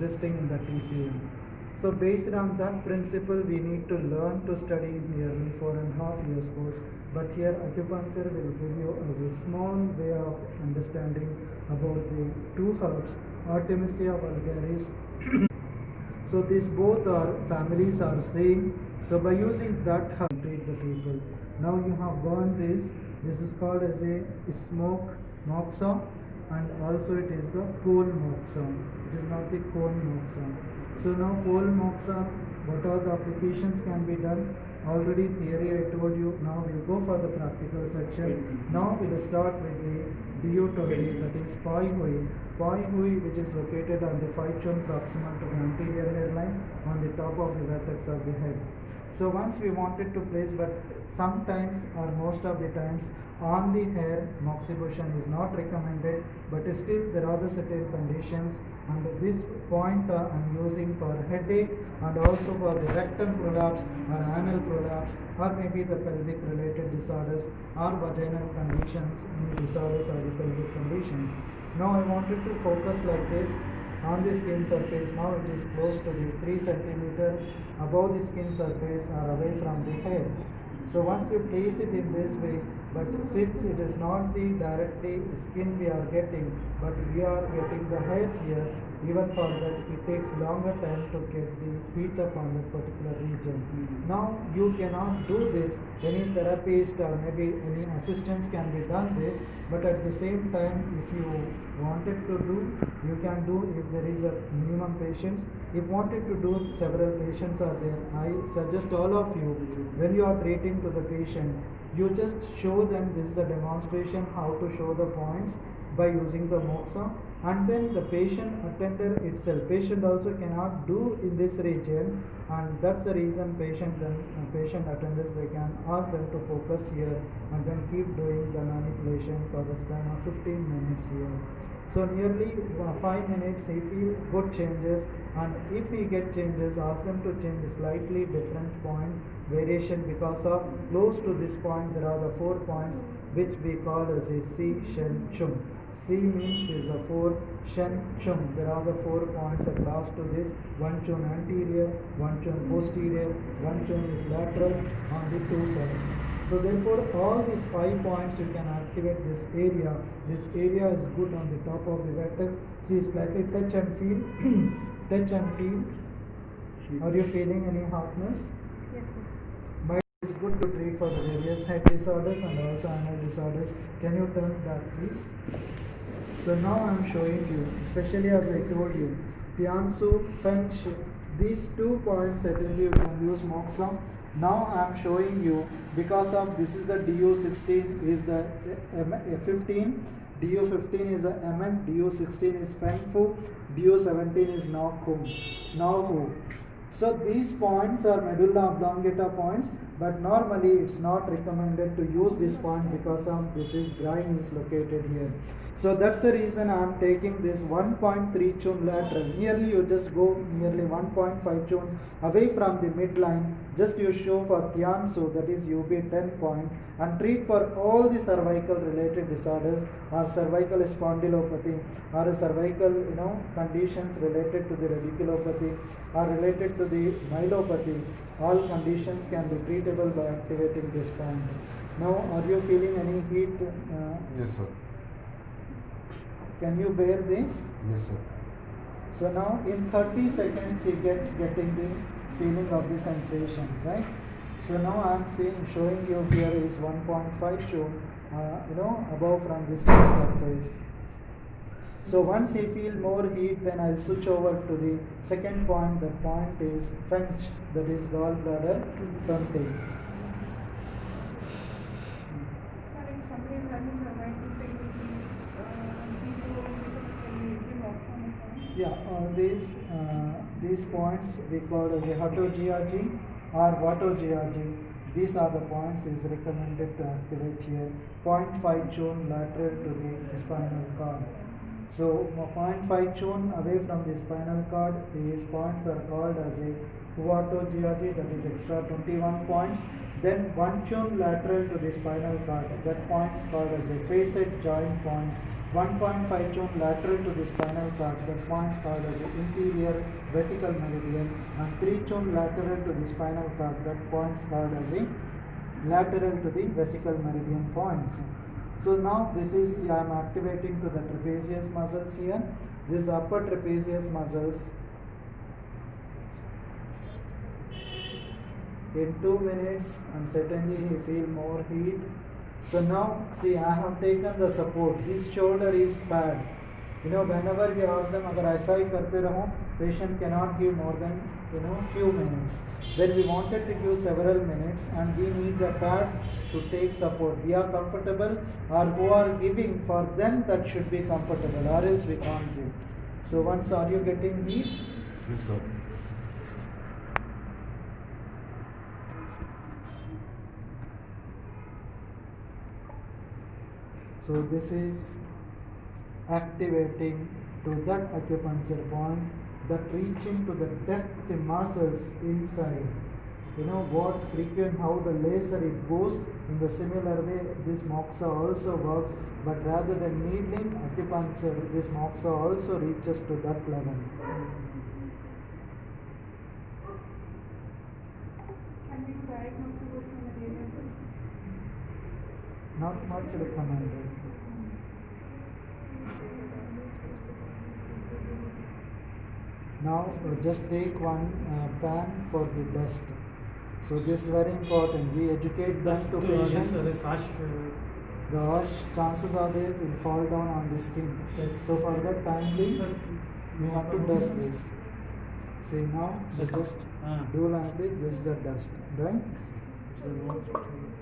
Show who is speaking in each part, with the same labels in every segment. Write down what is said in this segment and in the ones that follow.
Speaker 1: existing in the TCM. So based on that principle, we need to learn to study nearly 4.5 years course. But here acupuncture will give you as a small way of understanding about the two herbs, Artemisia vulgaris. So these both are families are same. So by using that herb, treat the people. Now you have burned this. This is called as a smoke moxa, and also it is the coal moxa. It is not the cone moxa. So now coal moxa, what are the applications can be done? Already theory I told you. Now we'll go for the practical section. Now we'll start with the Diotoli, that is Pai Hui. Pai Hui, which is located on the 5 chun proximal to the anterior hairline on the top of the vertex of the head. So once we wanted to place, but sometimes or most of the times on the hair, moxibustion is not recommended, but still there are the certain conditions, and this point I'm using for headache and also for the rectum prolapse or anal prolapse, or maybe the pelvic related disorders or vaginal conditions, any disorders or the pelvic conditions. Now I wanted to focus like this on the skin surface. Now it is close to the 3 centimeter above the skin surface or away from the hair. So once you place it in this way, but since it is not the directly skin we are getting, but we are getting the hairs here, even for that it takes longer time to get the heat up on that particular region. Now you cannot do this, any therapist or maybe any assistance can be done this, but at the same time if you wanted to do, you can do if there is a minimum patients. If wanted to do, several patients are there. I suggest all of you, when you are treating to the patient, you just show them, this is the demonstration how to show the points by using the moxa, and then the patient attender itself, patient also cannot do in this region, and that's the reason patient attenders, they can ask them to focus here and then keep doing the manipulation for the span of 15 minutes here. So nearly 5 minutes he feel good changes, and if he get changes, ask them to change slightly different point variation, because of close to this point there are the 4 points which we call as a Si Shen Chung. Si means is the 4, Shen Chung. There are the 4 points across to this. 1 chun anterior, 1 chun posterior, 1 chun is lateral on the 2 sides. So therefore all these 5 points you can activate this area. This area is good on the top of the vertex. See, slightly touch and feel. Touch and feel. Are you feeling any hotness?
Speaker 2: Yes, sir.
Speaker 1: It's good to treat for the various head disorders and also anal disorders. Can you turn that please? So now I am showing you, especially as I told you, Tiansu, Feng Shui. These 2 points certainly you can use moxa. Now I am showing you, because of this is the DU16 is the 15, DU15 is the MN, DU16 is Feng Fu, DU17 is Now Hu. So these points are medulla oblongata points, but normally it's not recommended to use this point because of this is groin is located here. So that's the reason I am taking this 1.3 chun lateral. Nearly you just go nearly 1.5 chun away from the midline. Just you show for Tiansu, that is UB 10 point, and treat for all the cervical related disorders or cervical spondylopathy or cervical conditions related to the radiculopathy or related to the myelopathy. All conditions can be treatable by activating this point. Now are you feeling any heat?
Speaker 3: Yes, sir.
Speaker 1: Can you bear this?
Speaker 3: Yes, sir.
Speaker 1: So now in 30 seconds you getting the feeling of the sensation, right? So now I am showing you here is 1.5 chun, above from this surface. So once you feel more heat, then I'll switch over to the second point. The point is French, that is gallbladder tunting. Yeah, these points we call as a Hatojiaji or Vatojiaji. These are the points is recommended to activate here. 0.5 chun lateral to the spinal cord. So 0.5 chun away from the spinal cord, these points are called as a Vatojiaji, that is extra 21 points. Then 1 tune lateral to the spinal cord, that point is called as a facet joint points. 1.5 tune lateral to the spinal cord, that point is called as the interior vesical meridian. And 3 tune lateral to the spinal cord, that point is called as the lateral to the vesical meridian points. So now this is, I am activating to the trapezius muscles here. This is the upper trapezius muscles. In 2 minutes, and certainly he feel more heat. So now see, I have taken the support. His shoulder is bad. You know, whenever we ask them, agar aisa hi karte raho, patient cannot give more than few minutes. When we wanted to give several minutes, and we need the pad to take support. We are comfortable, or who are giving, for them that should be comfortable, or else we can't give. So once, are you getting heat?
Speaker 2: Yes, sir.
Speaker 1: So this is activating to that acupuncture point, that reaching to the depth muscles inside. You know what frequent, how the laser it goes. In the similar way, this moxa also works, but rather than needling, acupuncture, this moxa also reaches to that level.
Speaker 3: Can we diagnose it from the data?
Speaker 1: Not much recommended. Now just take one pan for the dust. So this is very important. We educate them to patient. The ash, chances are there will fall down on the skin. So for that timely, we have to dust this. See now, just do like this. This is the dust, right?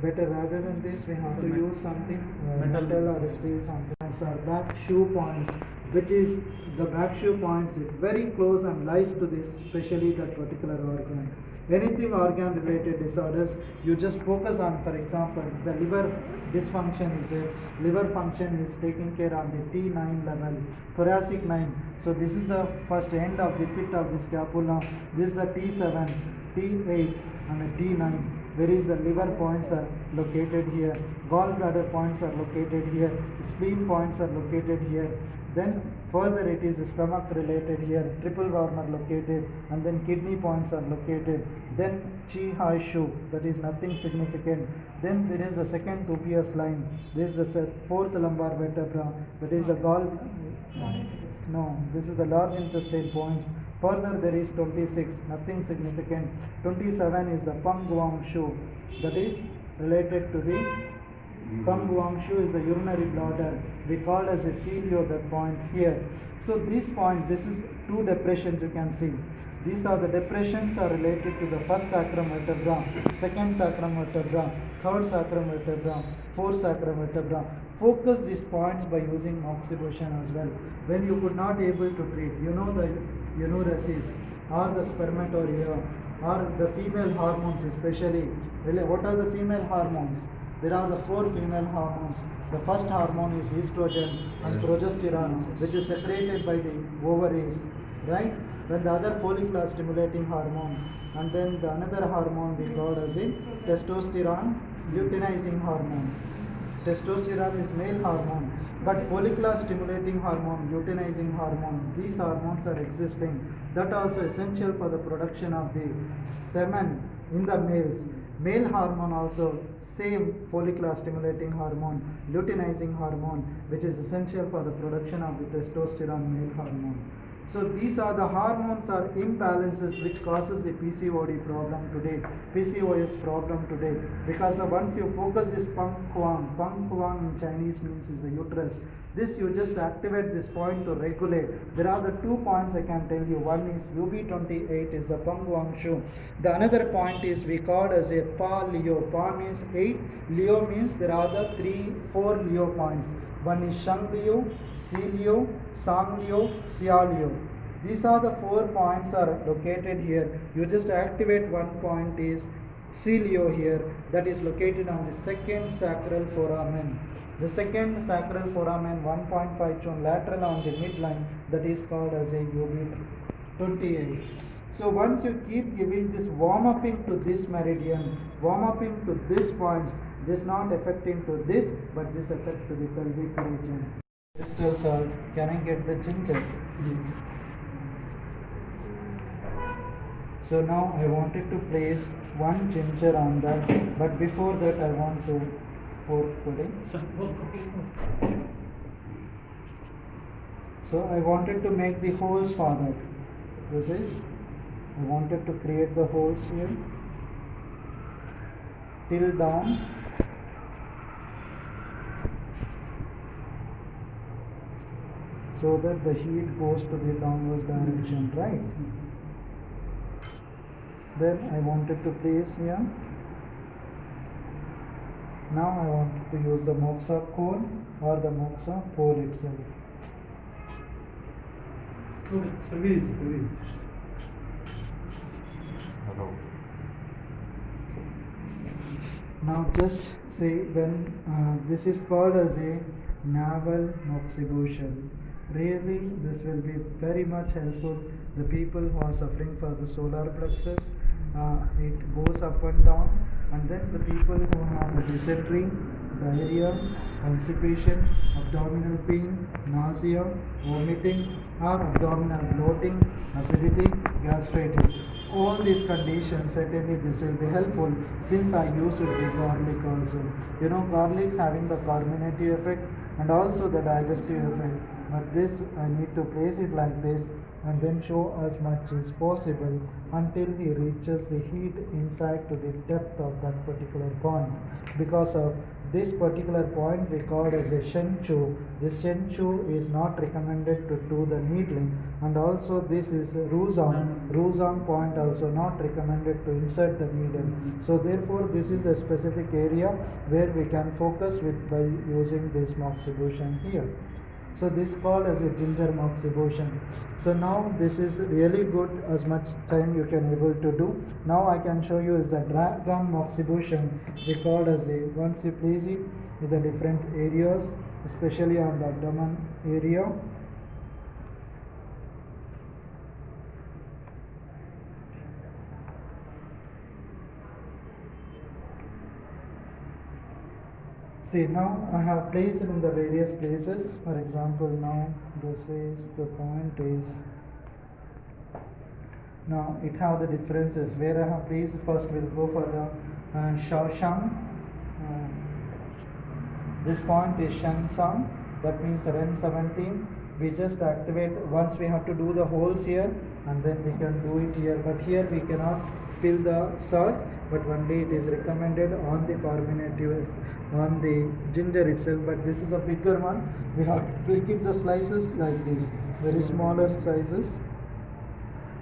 Speaker 1: Better rather than this, we have to use something metal or steel, something. So back shoe points, which is the back shoe points, it very close and lies to this, especially that particular organ. Anything organ related disorders, you just focus on, for example, the liver dysfunction is there, liver function is taken care on the T9 level, thoracic 9. So this is the first end of the pit of the scapula. This is the T7, T8 and the T9. Where is the liver points are located here, gallbladder points are located here, spleen points are located here. Then further it is stomach related here, triple Warner located, and then kidney points are located. Then chi hai shu, that is nothing significant. Then there is the second copious line. This is the fourth lumbar vertebra, that is the no, this is the large intestine points. Further there is 26, nothing significant. 27 is the Peng Guang Shu, that is related to the Peng Guang Shu is the urinary bladder. We call as a celio that point here. So these points, this is 2 depressions you can see. These are the depressions are related to the first sacrum vertebra, second sacrum vertebra, third sacrum vertebra, fourth sacrum vertebra. Focus these points by using moxibustion as well. When you could not able to treat, the enuresis or the spermatoria or the female hormones especially. What are the female hormones? There are the 4 female hormones. The first hormone is estrogen and progesterone, which is secreted by the ovaries, right? When the other follicular stimulating hormone, and then the another hormone we call as a testosterone luteinizing hormone. Testosterone is male hormone, but follicular stimulating hormone, luteinizing hormone, these hormones are existing. That also essential for the production of the semen in the males. Male hormone also same follicular stimulating hormone, luteinizing hormone, which is essential for the production of the testosterone male hormone. So these are the hormones are imbalances which causes the PCOD problem today, PCOS problem today. Because once you focus this Peng Kuang in Chinese means is the uterus. This you just activate this point to regulate. There are the 2 points I can tell you. One is UB28 is the Peng Guang Shu. The another point is we call as a Pa Leo. Pa means 8, Leo means there are the 4 Leo points. One is Shang Leo, Si Leo, Sang Leo, Xia Leo. These are the 4 points are located here. You just activate one point is Si Leo here, that is located on the second sacral foramen. The second sacral foramen 1.5 chun lateral on the midline, that is called as a UB28. So once you keep giving this warm upping to this meridian, warm upping to this points, this not affecting to this, but this affect to the pelvic region. Crystal salt, can I get the ginger? So now I wanted to place one ginger on that, but before that I want to pour pudding. So I wanted to make the holes for that. This is, I wanted to create the holes here till down. So that the heat goes to the downwards direction, right? Then I wanted to place here. Now I wanted to use the moxa cone or the moxa pole itself.
Speaker 2: Hello.
Speaker 1: Now just say when this is called as a navel moxibustion. Really, this will be very much helpful. The people who are suffering for the solar plexus, it goes up and down, and then the people who have the dysentery, diarrhea, constipation, abdominal pain, nausea, vomiting, or abdominal bloating, acidity, gastritis. All these conditions, certainly this will be helpful since I used the garlic also. You know, garlic having the carminative effect and also the digestive effect. But this I need to place it like this and then show as much as possible until he reaches the heat inside to the depth of that particular point. Because of this particular point we call as a shenchu. This shenchu is not recommended to do the needling, and also this is Ruzang point also not recommended to insert the needle. So therefore this is the specific area where we can focus with by using this moxibustion here. So this called as a ginger moxibustion. So now this is really good as much time you can able to do. Now I can show you is the dragon moxibustion. We called as a, once you place it in the different areas, especially on the abdomen area. See, now I have placed it in the various places. For example, now this is the point is, now it have the differences where I have placed. First we'll go for the Shaoshang. This point is Shansang, that means REM 17. We just activate, once we have to do the holes here and then we can do it here, but here we cannot fill the salt, but only it is recommended on the carminative, on the ginger itself. But this is a bigger one, we have to keep the slices like this, very smaller slices,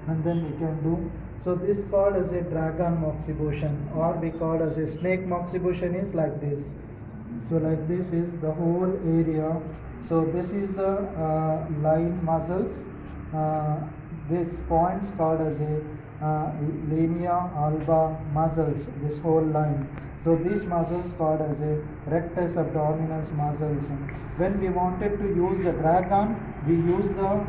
Speaker 1: and then we can do. So this called as a dragon moxibustion, or we call as a snake moxibustion is like this. So like this is the whole area. So this is the line muscles. This points called as a linea alba muscles, this whole line. So these muscles called as a rectus abdominis muscles. When we wanted to use the dragon, we use the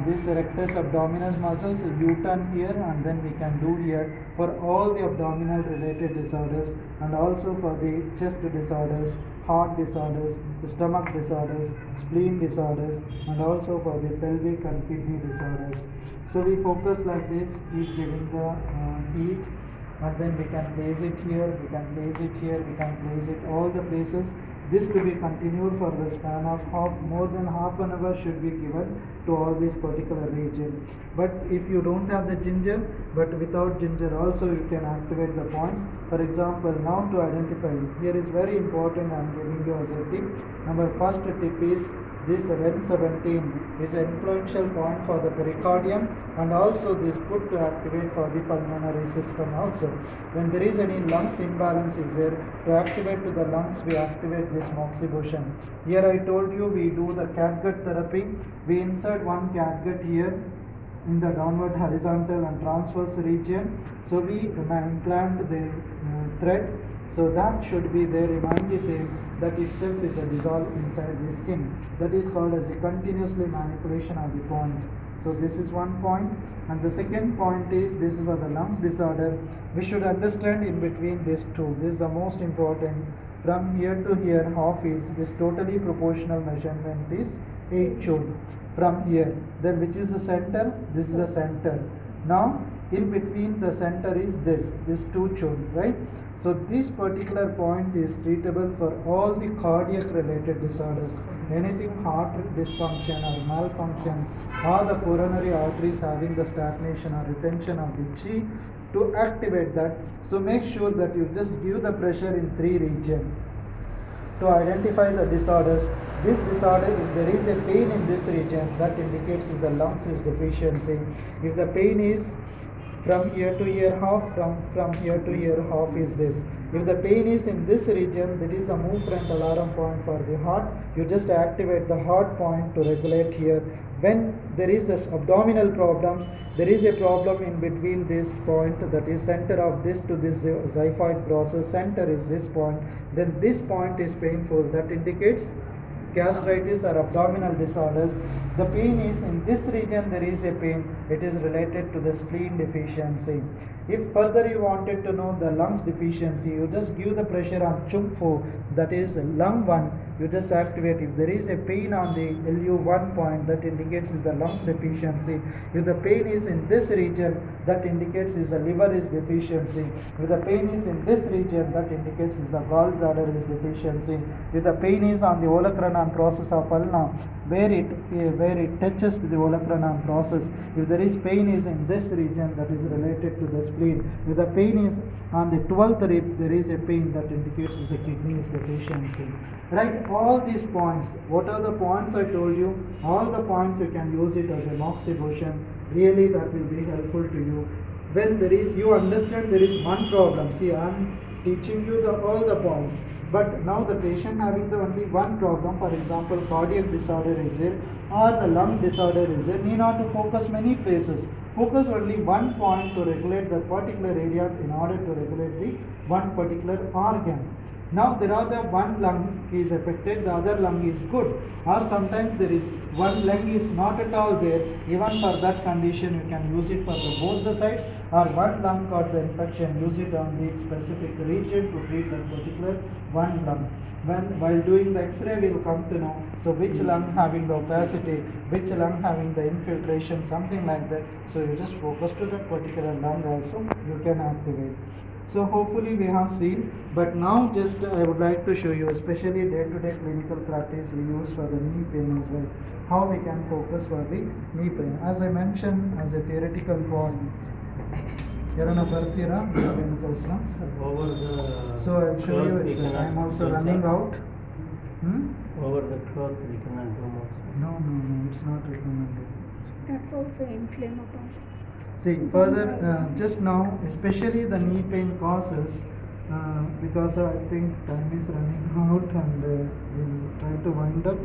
Speaker 1: this rectus abdominis muscles, U-turn here, and then we can do here for all the abdominal related disorders, and also for the chest disorders, heart disorders, stomach disorders, spleen disorders, and also for the pelvic and kidney disorders. So we focus like this, keep giving the heat, and then we can place it here, we can place it here, we can place it all the places. This to be continued for the span of more than half an hour should be given to all this particular region. But if you don't have the ginger, but without ginger also you can activate the points. For example, now to identify, here is very important, I am giving you as a tip. Our first tip is this REM 17 is an influential point for the pericardium, and also this good to activate for the pulmonary system also. When there is any lungs imbalance is there, to activate to the lungs we activate this moxibustion. Here I told you we do the catgut therapy. We insert one catgut here in the downward horizontal and transverse region. So we implant the thread. So that should be there, remain the same. That itself is a dissolve inside the skin. That is called as a continuously manipulation of the point. So this is one point. And the second point is, this is for the lungs disorder. We should understand in between these two. This is the most important. From here to here, half is this totally proportional measurement is 8 joule. From here, then which is the center? This is the center. Now in between the center is this 2 joule, right? So this particular point is treatable for all the cardiac related disorders. Anything heart dysfunction or malfunction, or the coronary arteries having the stagnation or retention of the chi, to activate that. So make sure that you just give the pressure in 3 regions to identify the disorders. This disorder, if there is a pain in this region, that indicates if the lungs is deficiency. If the pain is from here to here half, from here to here half is this. If the pain is in this region, that is a move front alarm point for the heart. You just activate the heart point to regulate here. When there is this abdominal problems, there is a problem in between this point, that is center of this to this xiphoid process, center is this point, then this point is painful, that indicates gastritis or abdominal disorders. The pain is in this region, there is a pain, it is related to the spleen deficiency. If further you wanted to know the lungs deficiency, you just give the pressure on Chungfu, that is lung 1, you just activate. If there is a pain on the LU1 point, that indicates is the lungs deficiency. If the pain is in this region, that indicates is the liver is deficiency. If the pain is in this region, that indicates is the gallbladder is deficiency. If the pain is on the olecranon process of ulna, where it touches to the olecranon process, if there is pain is in this region, that is related to the spleen. If the pain is on the 12th rib, there is a pain, that indicates is the kidney is deficiency. Right, all these points, what are the points I told you? All the points you can use it as a moxibustion. Really that will be helpful to you. When there is, you understand there is one problem. See, I am teaching you all the points. But now the patient having the only one problem, for example, cardiac disorder is there, or the lung disorder is there, need not to focus many places. Focus only one point to regulate the particular area in order to regulate the one particular organ. Now there are the one lung is affected, the other lung is good, or sometimes there is one lung is not at all there. Even for that condition, you can use it for both the sides, or one lung got the infection, use it on the specific region to treat that particular one lung. While doing the X-ray, we will come to know. So which lung having the opacity, which lung having the infiltration, something like that. So you just focus to that particular lung also, you can activate. So hopefully we have seen, but now just I would like to show you, especially day-to-day clinical practice we use for the knee pain as well, how we can focus for the knee pain. As I mentioned as a theoretical point,
Speaker 2: over the
Speaker 1: so I'll show you, it's, I'm also running out.
Speaker 2: Over the cloth we cannot do more.
Speaker 1: No, it's not recommended.
Speaker 3: That's also inflammatory.
Speaker 1: See, further, just now, especially the knee pain causes, because I think time is running out and we'll try to wind up,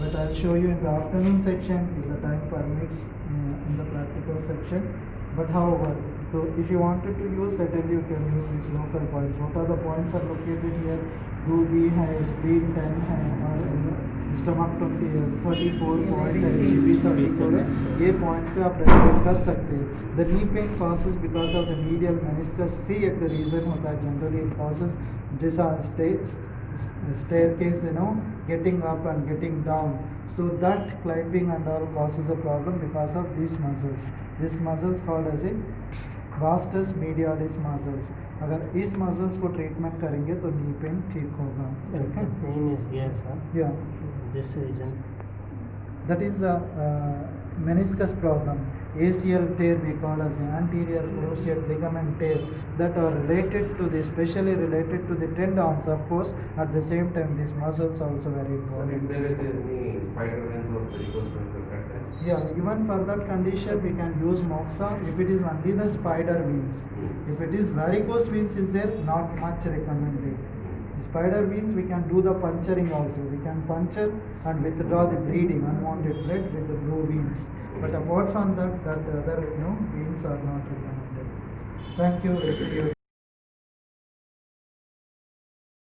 Speaker 1: but I'll show you in the afternoon section if the time permits in the practical section. But however, so if you wanted to use, certainly you can use these local points. What are the points are located here? Do B hai, spleen 10 hai, or stomach 34 point है, GB 34 है, ये point पे आप regulate कर सकते हैं. The knee pain causes because of the medial meniscus. See, एक reason होता है. Generally it causes this staircase, getting up and getting down. So that climbing and all causes a problem because of these muscles. This muscles called as a vastus medialis muscles. अगर इस muscles को treatment करेंगे तो knee pain ठीक होगा.
Speaker 2: Okay. Pain is here, sir.
Speaker 1: Yeah.
Speaker 2: This region.
Speaker 1: That is the meniscus problem. ACL tear we call as an anterior cruciate ligament tear, that are related to the, especially related to the tendons, of course. At the same time, these muscles also very
Speaker 4: So
Speaker 1: important.
Speaker 4: if there is any spider veins or varicose veins or that type.
Speaker 1: Yeah, even for that condition we can use moxa if it is only the spider veins. If it is varicose veins is there, not much recommended. Spider veins we can do the puncturing also. We can puncture and withdraw the bleeding, unwanted blood with the blue veins. But apart from that, other veins are not recommended. Thank you.